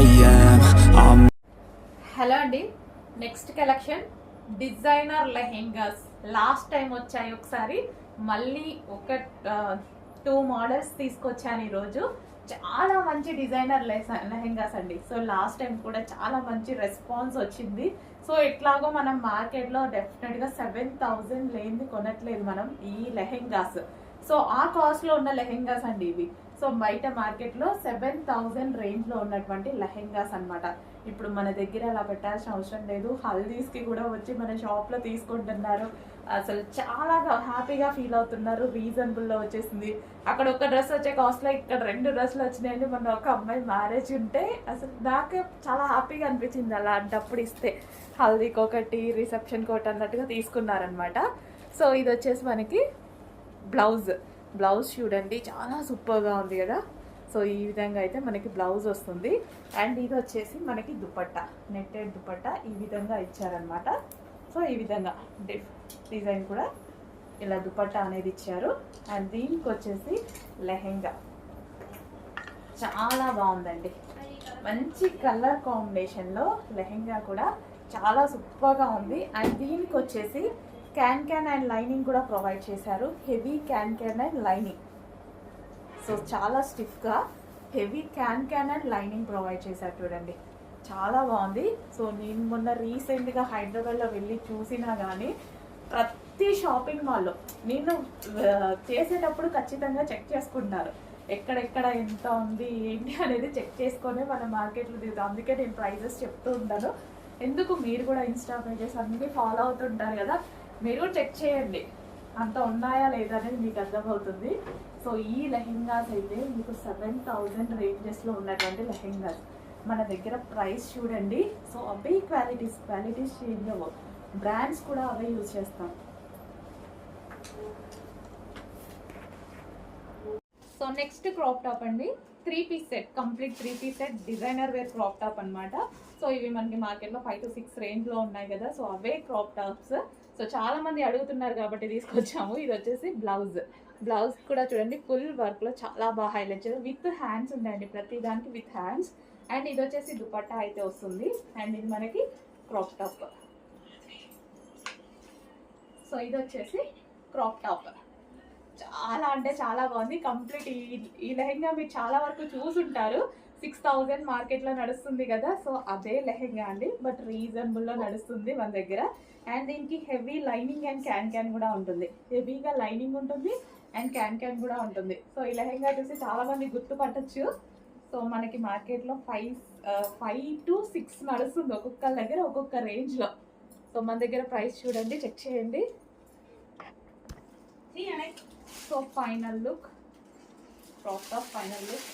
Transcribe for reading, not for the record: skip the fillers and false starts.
I am. Hello అండి, next collection designer lehengas. Last time వచ్చాయి ఒకసారి, మళ్ళీ ఒక 2 మోడల్స్ తీసుకొచ్చాను ఈరోజు. చాలా మంచి డిజైనర్ లెహెంగాస్ అండి. సో లాస్ట్ టైం కూడా చాలా మంచి రెస్పాన్స్ వచ్చింది. సో ఎట్లాగో మనం మార్కెట్లో డెఫినెట్గా 7,000 లేనిది కొనట్లేదు మనం ఈ లెహెంగాస్. సో ఆ కాస్ట్లో ఉన్న లెహెంగాస్ అండి ఇవి. సో బయట మార్కెట్లో 7,000 రేంజ్లో ఉన్నటువంటి లెహెంగాస్ అనమాట. ఇప్పుడు మన దగ్గర అలా పెట్టాల్సిన అవసరం లేదు. హల్దీస్కి కూడా వచ్చి మన షాప్లో తీసుకుంటున్నారు. అసలు చాలా హ్యాపీగా ఫీల్ అవుతున్నారు. రీజనబుల్లో వచ్చేసింది. అక్కడ ఒక డ్రెస్ వచ్చే కాస్ట్లో ఇక్కడ 2 డ్రెస్సులు వచ్చినాయండి. మొన్న ఒక అమ్మాయి మ్యారేజ్ ఉంటే అసలు నాకే చాలా హ్యాపీగా అనిపించింది. అలా డబ్బులు ఇస్తే హల్దీకి ఒకటి, రిసెప్షన్కి ఒకటి అన్నట్టుగా తీసుకున్నారనమాట. సో ఇది వచ్చేసి మనకి బ్లౌజ్ చూడండి, చాలా సూపర్గా ఉంది కదా. సో ఈ విధంగా అయితే మనకి బ్లౌజ్ వస్తుంది. అండ్ ఇది వచ్చేసి మనకి దుపట్టా, నెట్టెడ్ దుపట్టా ఈ విధంగా ఇచ్చారనమాట. సో ఈ విధంగా డిజైన్ కూడా ఇలా దుపట్టా అనేది ఇచ్చారు. అండ్ దీనికి వచ్చేసి లెహెంగా చాలా బాగుందండి. మంచి కలర్ కాంబినేషన్లో లెహెంగా కూడా చాలా సూపర్గా ఉంది. అండ్ దీనికి వచ్చేసి క్యాన్ అండ్ లైనింగ్ కూడా ప్రొవైడ్ చేశారు. Heavy can and lining. So చాలా స్టిఫ్గా heavy can and lining provide చేశారు చూడండి, చాలా బాగుంది. సో నేను మొన్న రీసెంట్గా హైదరాబాద్లో వెళ్ళి చూసినా కానీ ప్రతి షాపింగ్ మాల్లో నేను చేసేటప్పుడు ఖచ్చితంగా చెక్ చేసుకుంటున్నారు. ఎక్కడెక్కడ ఎంత ఉంది ఏంటి అనేది చెక్ చేసుకొని మన మార్కెట్లో దిగుతాం. అందుకే నేను ప్రైజెస్ చెప్తూ ఉంటాను. ఎందుకు మీరు కూడా ఇన్స్టా పేజెస్ అన్నీ ఫాలో అవుతుంటారు కదా, మీరు కూడా చెక్ చేయండి అంత ఉన్నాయా లేదా అనేది మీకు అర్థమవుతుంది. సో ఈ లెహెంగాస్ అయితే మీకు 7,000 రేంజెస్లో ఉన్నటువంటి లెహెంగాస్. మన దగ్గర ప్రైస్ చూడండి. సో అవే క్వాలిటీస్ చేంజ్ అవ్వవు. బ్రాండ్స్ కూడా అవే యూజ్ చేస్తాం. సో నెక్స్ట్ క్రాప్ టాప్ అండి. 3 piece set, complete 3 piece set designer wear crop top అనమాట. సో ఇవి మనకి మార్కెట్లో 5 to 6 రేంజ్లో ఉన్నాయి కదా. సో అవే క్రాప్ టాప్స్. సో చాలా మంది అడుగుతున్నారు కాబట్టి తీసుకొచ్చాము. ఇది వచ్చేసి బ్లౌజ్ కూడా చూడండి, ఫుల్ వర్క్లో చాలా బాగా హైలైట్ చేశారు. విత్ హ్యాండ్స్ ఉన్నాయండి, ప్రతి దానికి విత్ హ్యాండ్స్. అండ్ ఇది వచ్చేసి దుపట్టా అయితే వస్తుంది. అండ్ ఇది మనకి క్రాప్ టాప్. సో ఇది వచ్చేసి క్రాప్ టాప్. చాలా అంటే చాలా బాగుంది. కంప్లీట్ ఈ లెహెంగా మీరు చాలా వరకు చూసుంటారు. 6,000 మార్కెట్లో నడుస్తుంది కదా. సో అదే లెహెంగా అండి, బట్ రీజనబుల్లో నడుస్తుంది మన దగ్గర. అండ్ దీనికి హెవీ లైనింగ్ అండ్ క్యాన్ కూడా ఉంటుంది. హెవీగా లైనింగ్ ఉంటుంది అండ్ క్యాన్ కూడా ఉంటుంది. సో ఈ లెహెంగా చూసి చాలా మంది గుర్తుపట్టచ్చు. సో మనకి మార్కెట్లో 5 to 6 నడుస్తుంది, ఒక్కొక్క దగ్గర ఒక్కొక్క రేంజ్లో. సో మన దగ్గర ప్రైస్ చూడండి, చెక్ చేయండి. So final look, crop top final look.